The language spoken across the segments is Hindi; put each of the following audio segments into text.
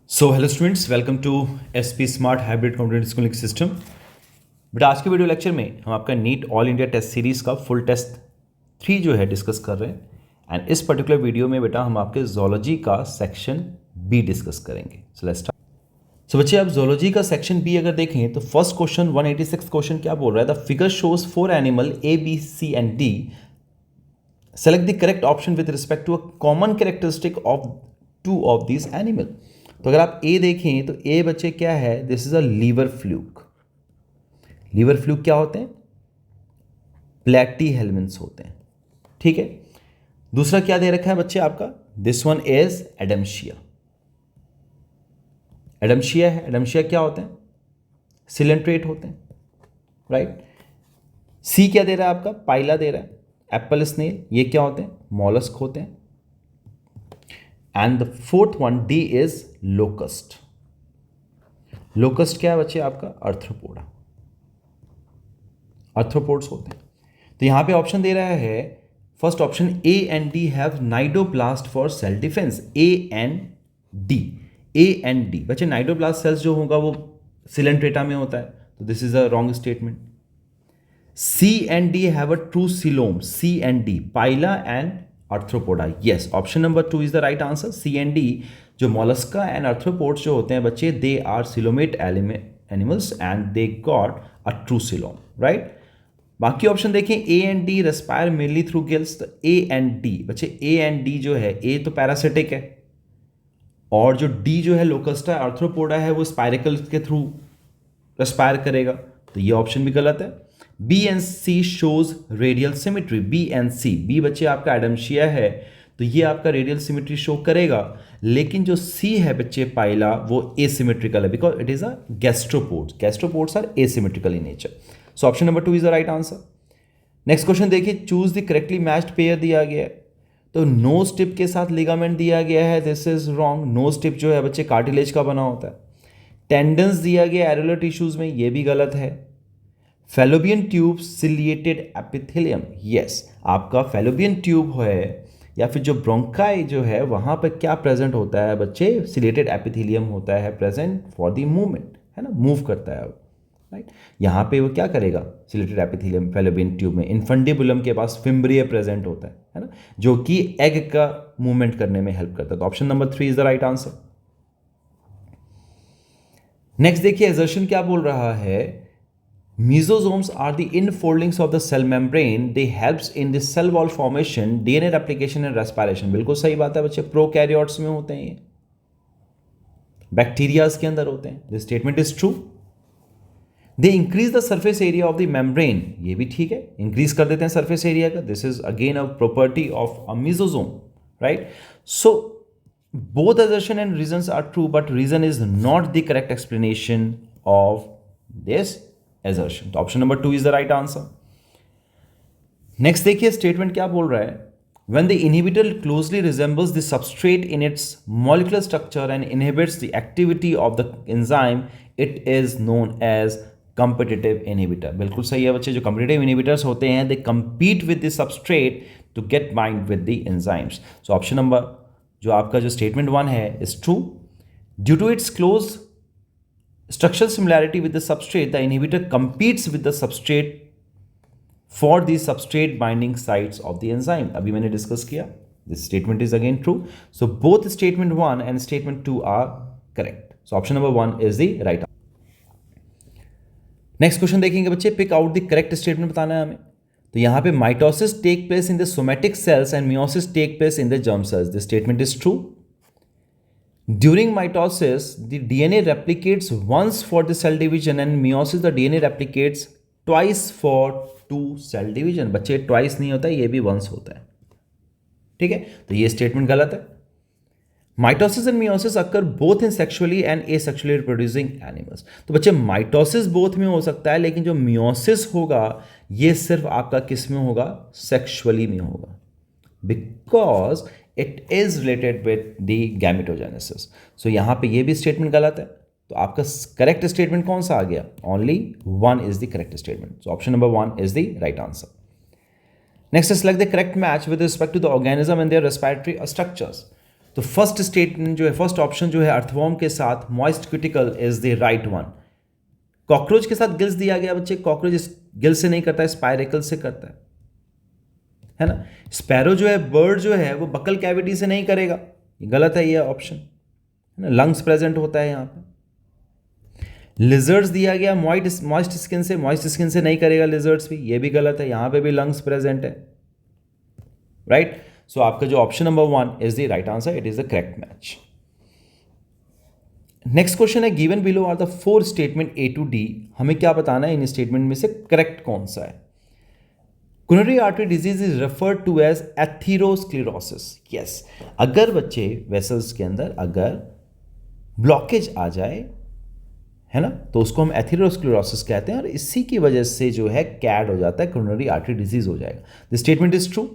So hello students, welcome to SP smart hybrid competitive schooling system. बेटा आज के वीडियो लेक्चर में हम आपका NEET all India test series का फुल टेस्ट 3 जो है डिस्कस कर रहे हैं। एंड इस पर्टिकुलर वीडियो में बेटा हम आपके जोलॉजी का सेक्शन बी डिस्कस करेंगे। So let's start. सो बच्चे आप जोलॉजी का सेक्शन बी अगर देखें तो फर्स्ट क्वेश्चन 186 क्वेश्चन क्या बोल रहा है? The figure shows 4 animal A B C and D. Select the correct option with respect to a common characteristic of 2 of this animal. तो अगर आप ए देखें तो ए बच्चे क्या है? This is a liver fluke. Liver fluke क्या होते हैं? प्लेटी हेलमिन्स होते हैं। ठीक है। दूसरा क्या दे रखा है बच्चे आपका? This one is Adamsia. Adamsia है। एडम्शिया क्या होते हैं? सिलेंट्रेट होते हैं, राइट। सी क्या दे रहा है आपका? पाइला दे रहा है। एप्पल स्नेल ये क्या होते हैं? मॉलस्क होते हैं। And the fourth one D is locust. Locust क्या है बच्चे आपका? अर्थ्रोपोडा। अर्थ्रोपोड्स होते हैं। तो यहां पे ऑप्शन दे रहा है first option A and D have cnidoblast for cell defence. A and D, A and D बच्चे नाइडोब्लास्ट सेल्स जो होगा वो सिलेंट्रेटा में होता है, तो this is a wrong statement. C and D have a true coelom. C and D, Pila and Arthropoda. Yes, option number 2 is the right answer. C and D जो मोलस्का एंड अर्थ्रोपोड्स जो होते हैं बच्चे, they are coelomate animals and they got a true coelom, right. बाकी ऑप्शन देखें, ए and D respire mainly through gills. तो ए एंड डी बच्चे, ए एंड डी जो है, ए तो पैरासिटिक है और जो डी जो है लोकस्टा अर्थ्रोपोडा है वो स्पायरिकल के थ्रू रेस्पायर करेगा, तो ये ऑप्शन भी गलत है। B and C shows radial symmetry. B and C, B बच्चे आपका एडम्शिया है तो ये आपका रेडियल सिमेट्री शो करेगा, लेकिन जो सी है बच्चे पाइला वो एसिमेट्रिकल है because it is a gastropods. Gastropods are asymmetrical in nature. So option number 2 is the right answer. Next question देखिए, choose the correctly matched pair दिया गया है। तो नोज टिप के साथ लिगामेंट दिया गया है, this is wrong. Knows tip जो है बच्चे कार्टिलेज का बना होता है। टेंडेंस दिया गया एरुलर टिश्यूज में, ये भी गलत है। Fallopian tube ciliated epithelium, yes आपका फैलोपियन ट्यूब है या फिर जो ब्रोंकाई जो है वहां पर क्या प्रेजेंट होता है बच्चे? सिलेटेड एपिथेलियम होता है प्रेजेंट फॉर द मूवमेंट, है ना, मूव करता है, राइट। यहाँ पे वो क्या करेगा? सिलेटेड एपिथेलियम फैलोपियन ट्यूब में इन्फंडिबुलम के पास फिम्ब्रिय प्रेजेंट होता है ना, जो कि एग का मूवमेंट करने में हेल्प करता है। तो option number 3 is the right answer. Next देखिए, एजर्शन क्या बोल रहा है? Mesosomes are the infoldings of the cell membrane. They helps in the cell wall formation, DNA replication and respiration. बिल्कुल सही बात है बच्चे, प्रोकैरियोट्स में होते हैं ये, बैक्टीरियाज के अंदर होते हैं। This statement is true. They increase the surface area of the membrane, ये भी ठीक है, इंक्रीज कर देते हैं सर्फेस एरिया का। This is again a property of a mesosome, right. So both assertion and reasons are true, but reason is not the correct explanation of this assertion. तो option number 2 is the right answer. Next देखिए, स्टेटमेंट क्या बोल रहा है? When the inhibitor closely resembles the substrate in its molecular structure and inhibits the activity of the enzyme, it is known as competitive inhibitor. बिल्कुल सही है बच्चे, जो competitive inhibitors होते हैं they compete with the substrate to get bind with the enzymes. So option number जो आपका जो स्टेटमेंट 1 है is true. Due to its close structural similarity with the substrate, the inhibitor competes with the substrate for the substrate binding sites of the enzyme. अभी मैंने डिस्कस किया, this statement is again true. So both statement 1 and statement 2 are correct. So option number 1 is the right answer. Next question देखेंगे बच्चे, pick out the correct statement बताना है हमें। तो यहां पे mitosis take place in the somatic cells and meiosis take place in the germ cells. This statement is true. During mitosis, the DNA replicates once for the cell division and meiosis the DNA replicates twice for two cell division. बच्चे twice नहीं होता है, ये भी once होता है, ठीक है। तो ये स्टेटमेंट गलत है। Mitosis and meiosis occur both in sexually and asexually reproducing animals. तो बच्चे माइटोसिस बोथ में हो सकता है, लेकिन जो मियोसिस होगा ये सिर्फ आपका किस में होगा? सेक्सुअली में होगा, because it is related with the gametogenesis. So यहां पे ये भी स्टेटमेंट गलत है। तो आपका करेक्ट स्टेटमेंट कौन सा आ गया? Only 1 is the correct statement. So option number 1 is the right answer. Next, select the correct match with respect to the organism and their respiratory structures. तो फर्स्ट स्टेटमेंट जो है, फर्स्ट ऑप्शन जो है अर्थवॉर्म के साथ moist cuticle is the right one. Cockroach के साथ गिल्स दिया गया बच्चे, कॉकरोच गिल से नहीं करता है, स्पाइरेकल से करता है ना। स्पैरो जो है, बर्ड जो है वो बकल कैविटी से नहीं करेगा, ये गलत है ये ऑप्शन, है ना, लंग्स प्रेजेंट होता है यहाँ पे। लिजर्ड्स दिया गया मॉइस्ट स्किन से, मॉइस्ट स्किन से नहीं करेगा लिजर्ड्स भी, ये भी गलत है, यहाँ पे भी लंग्स प्रेजेंट है, राइट। सो आपका जो option number 1 is the right answer, it is the correct match. Next question है, given below are the 4 statement A to D, हमें क्या बताना है इन स्टेटमेंट में से करेक्ट कौन सा है। Coronary artery disease is referred to as atherosclerosis. Yes, अगर बच्चे वेसल्स के अंदर अगर ब्लॉकेज आ जाए, है ना, तो उसको हम एथेरोस्क्लेरोसिस कहते हैं, और इसी की वजह से जो है कैड हो जाता है, कोरोनरी आर्टरी डिजीज हो जाएगा। The statement is true.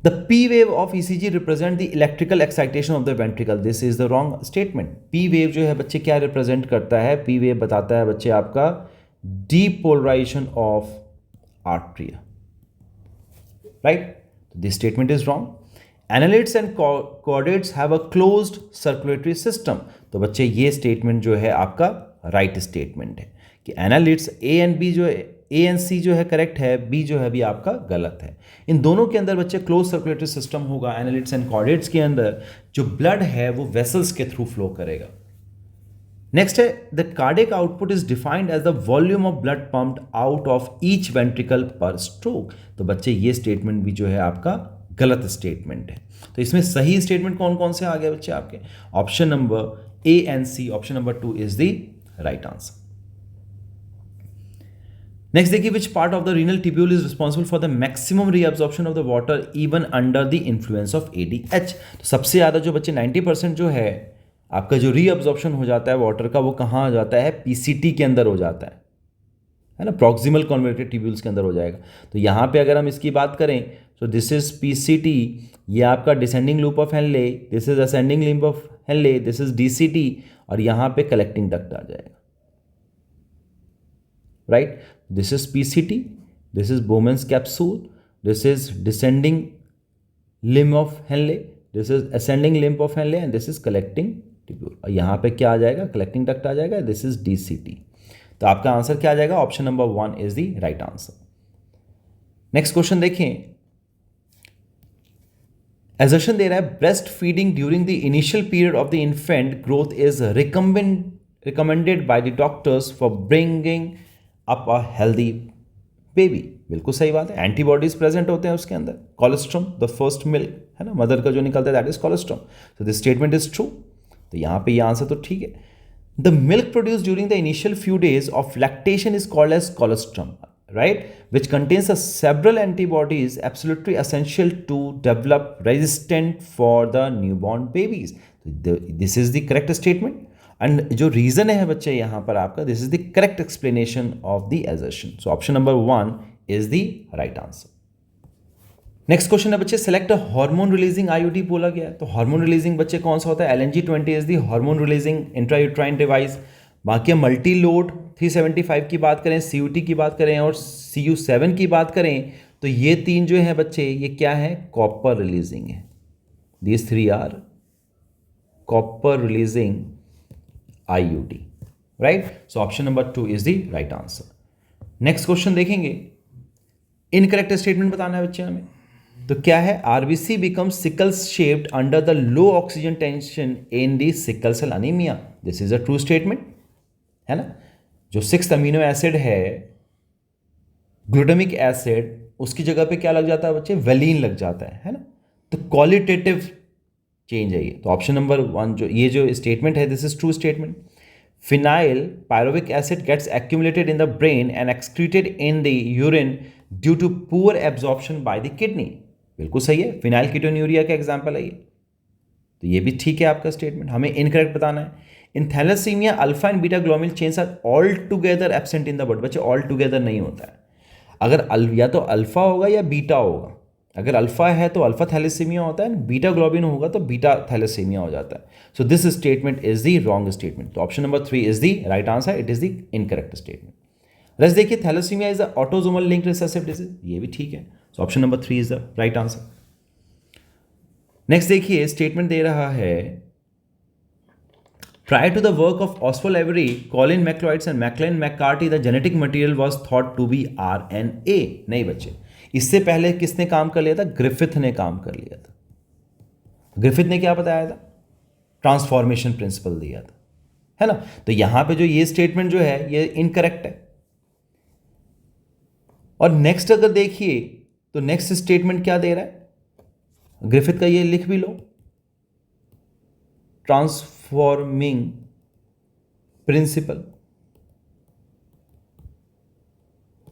The P wave of ECG represent the electrical excitation of the ventricle. This is the wrong statement. P wave जो है बच्चे क्या रिप्रेजेंट करता है, P wave बताता है बच्चे आपका depolarization of arteria, right? This statement is wrong. Annulates and chordates have a closed circulatory system. तो बच्चे ये स्टेटमेंट जो है आपका राइट स्टेटमेंट है कि एनालिट्स A एंड B जो है, A एंड C जो है करेक्ट है, B जो है भी आपका गलत है। इन दोनों के अंदर बच्चे क्लोज सर्कुलेटरी सिस्टम होगा। एनालिट्स एंड कॉर्डेट्स के अंदर जो ब्लड है वो वेसल्स के थ्रू फ्लो करेगा। नेक्स्ट है, the cardiac output is defined as the volume of blood pumped out of each ventricle per stroke. तो बच्चे ये स्टेटमेंट भी जो है आपका गलत स्टेटमेंट है। तो इसमें सही स्टेटमेंट कौन कौन से आ गए बच्चे आपके, option number A and C, option number 2 is the right answer. Next देखिए, which part of the renal tubule is responsible for the maximum reabsorption of the water even under the influence of ADH। तो सबसे ज़्यादा जो बच्चे 90% जो है आपका जो रीअब्जॉर्प्शन हो जाता है वाटर का, वो कहाँ हो जाता है, PCT के अंदर हो जाता है ना, प्रॉक्सिमल कॉन्वर्टेड ट्यूब्यूल्स के अंदर हो जाएगा। तो यहाँ पे अगर हम इसकी बात करें तो दिस इज PCT, ये आपका descending loop of Henle, this is ascending limb of Henle, this is DCT, और यहाँ पे कलेक्टिंग डक्ट आ जाएगा, right. This is PCT, this is Bowman's capsule, this is descending limb of Henle, this is ascending limb of Henle, and this is collecting tubule। और यहाँ पे क्या आ जाएगा, collecting duct आ जाएगा, this is DCT। तो आपका आंसर क्या आ जाएगा, option number 1 is the right answer. Next question देखें, एजर्शन दे रहा है, breast feeding during the initial period of the infant growth is recommended by the doctors for bringing up a healthy baby. बिल्कुल सही बात है, एंटीबॉडीज प्रेजेंट होते हैं उसके अंदर, कोलेस्ट्रॉम द फर्स्ट मिल्क, है ना, मदर का जो निकलता है that is colostrum. So this statement is true. तो यहाँ पे ये आंसर तो ठीक है। The milk produce during the initial few days of lactation is called as colostrum, right, which contains several antibodies absolutely essential to develop resistant for the newborn babies. This is the correct statement, and जो reason है बच्चे यहाँ पर आपका, this is the correct explanation of the assertion. So option number 1 is the right answer. Next question है बच्चे, सेलेक्ट हार्मोन रिलीजिंग IUD बोला गया है। तो हार्मोन रिलीजिंग बच्चे कौन सा होता है, LNG-20 is the hormone releasing intrauterine device. बाकी मल्टी लोड 375 की बात करें, CUT की बात करें और CU7 की बात करें, तो ये तीन जो हैं बच्चे ये क्या है, कॉपर रिलीजिंग है। These 3 are copper releasing IUD, right. So option number 2 is the right answer. Next question देखेंगे, इनकरेक्ट स्टेटमेंट बताना है बच्चे हमें। तो क्या है, RBC become sickle shaped under the low oxygen tension in the sickle cell anaemia. This is a true statement, है ना। जो 6th अमीनो एसिड है ग्लूटामिक एसिड, उसकी जगह पे क्या लग जाता है बच्चे, वेलिन लग जाता है ना। तो क्वालिटेटिव चेंज है ये। तो ऑप्शन नंबर 1 जो ये जो स्टेटमेंट है, this is true statement. Phenyl pyruvic acid gets accumulated in the brain and excreted in the urine due to poor absorption by the kidney. बिल्कुल सही है, फिनाइल कीटोन्यूरिया का एग्जाम्पल है ये। तो ये भी ठीक है आपका स्टेटमेंट। हमें इनकरेक्ट बताना है, in thalassemia alpha and beta globin chains are all together absent in the body. बच्चे ऑल टुगेदर नहीं होता है, अगर या तो अल्फा होगा या बीटा होगा। अगर अल्फा है तो अल्फा थैलेसीमिया होता है, बीटा ग्लोबिन होगा तो बीटा थैलेसीमिया हो जाता है। So this statement is the wrong statement. तो option number 3 is the right answer, it is the incorrect statement. रस देखिए, thalassemia is the autosomal linked recessive disease, ये भी ठीक है। So option number 3 is the right answer. Next देखिए, स्टेटमेंट दे रहा है prior to the work of Oswald Avery, Colin McLeod and Maclean McCarthy, the genetic material was thought to be RNA. नहीं बच्चे, इससे पहले किसने काम कर लिया था? ग्रिफिथ ने काम कर लिया था। ग्रिफिथ ने क्या बताया था? ट्रांसफॉर्मेशन प्रिंसिपल दिया था, है ना। तो यहां पे जो ये स्टेटमेंट जो है ये इनकरेक्ट है। और नेक्स्ट अगर देखिए तो नेक्स्ट स्टेटमेंट क्या दे रहा है? ग्रिफिथ का ये लिख भी लो, ट्रांसफॉर्मिंग प्रिंसिपल,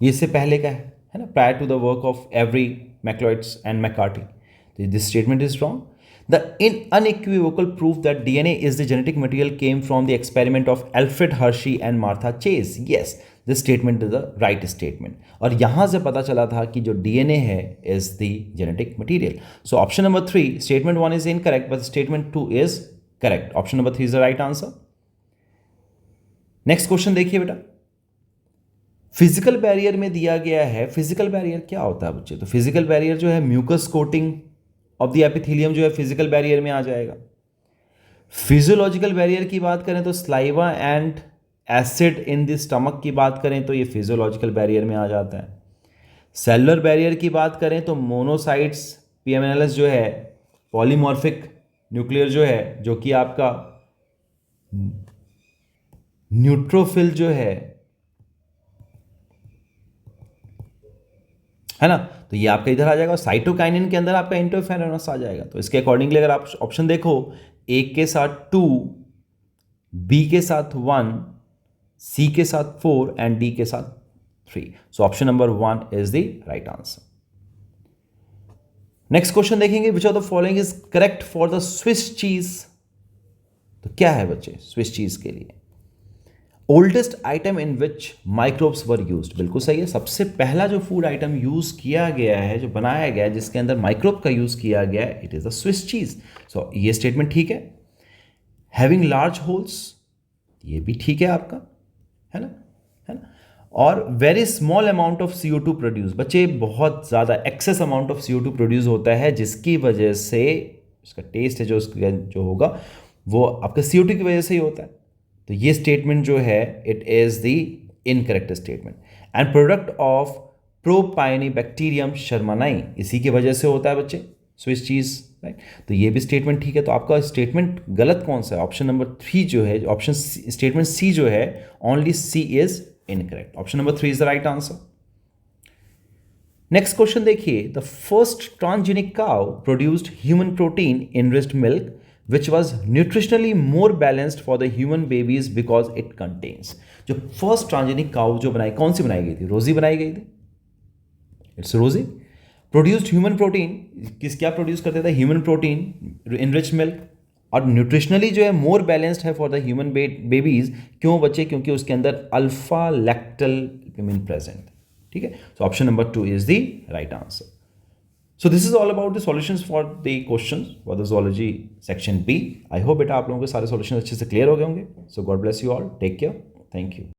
ये इससे पहले का है ना, prior to the work of Avery, MacLeods and McCarty. तो this statement is wrong. The unequivocal proof that DNA is the genetic material came from the experiment of Alfred Hershey and Martha Chase. Yes, this statement is the right statement. और यहाँ से पता चला था कि जो DNA है is the genetic material. So option number 3, statement 1 is incorrect, but statement 2 is correct. Option number 3 is the right answer. Next question देखिए बेटा, फिजिकल बैरियर में दिया गया है। फिजिकल बैरियर क्या होता है बच्चे? तो फिजिकल बैरियर जो है mucus coating of the epithelium जो है फिजिकल बैरियर में आ जाएगा। फिजियोलॉजिकल बैरियर की बात करें तो saliva and acid in the stomach की बात करें तो ये फिजियोलॉजिकल बैरियर में आ जाता है। सेलुलर बैरियर की बात करें तो मोनोसाइट्स, पीएमएनएलएस जो है, पॉलीमॉर्फिक न्यूक्लियर जो है, जो कि आपका न्यूट्रोफिल जो है ना, तो ये आपका इधर आ जाएगा। साइटोकाइनिन के अंदर आपका इंटरफेरोनस आ जाएगा। तो इसके अकॉर्डिंगली अगर आप ऑप्शन देखो, ए के साथ 2, बी के साथ 1, सी के साथ 4 एंड डी के साथ 3। So option number 1 is the right answer. Next question देखेंगे, which of the following is correct for the Swiss cheese. तो क्या है बच्चे स्विस चीज के लिए? Oldest item in which microbes were used, बिल्कुल सही है। सबसे पहला जो फूड आइटम यूज किया गया है, जो बनाया गया है, जिसके अंदर माइक्रोब का यूज किया गया है, इट इज द स्विस चीज। सो ये स्टेटमेंट ठीक है। हैविंग लार्ज होल्स, ये भी ठीक है आपका, है ना। और very small amount of CO2 produce, बच्चे बहुत ज़्यादा excess amount of CO2 produce होता है, जिसकी वजह से उसका टेस्ट है जो होगा वो आपका CO2 की वजह से ही होता है। तो ये स्टेटमेंट जो है it is the incorrect statement. End product of Propionibacterium shermanii, इसी की वजह से होता है बच्चे स्विस चीज, राइट। तो ये भी स्टेटमेंट ठीक है। तो आपका स्टेटमेंट गलत कौन सा है? ऑप्शन नंबर 3 जो है, ऑप्शन स्टेटमेंट सी जो है, only C is incorrect. Option number 3 is the right answer. Next question देखिए, the first transgenic cow produced human protein enriched milk which was nutritionally more balanced for the human babies because it contains। जो फर्स्ट ट्रांसजेनिक काउ जो बनाई, कौन सी बनाई गई थी? रोजी बनाई गई थी, इट्स रोजी। प्रोड्यूस्ड ह्यूमन प्रोटीन, क्या प्रोड्यूस करते थे? ह्यूमन प्रोटीन इनरिच मिल्क, और न्यूट्रिशनली जो है मोर बैलेंस्ड है फॉर द ह्यूमन बेबीज। क्यों बच्चे? क्योंकि उसके अंदर अल्फा लैक्टल प्रेजेंट, ठीक है। So option number 2 is the right answer. So this is all about the solutions for the questions for the zoology section B. I hope बेटा आप लोगों के सारे solutions अच्छे से clear हो गए होंगे. So God bless you all. Take care. Thank you.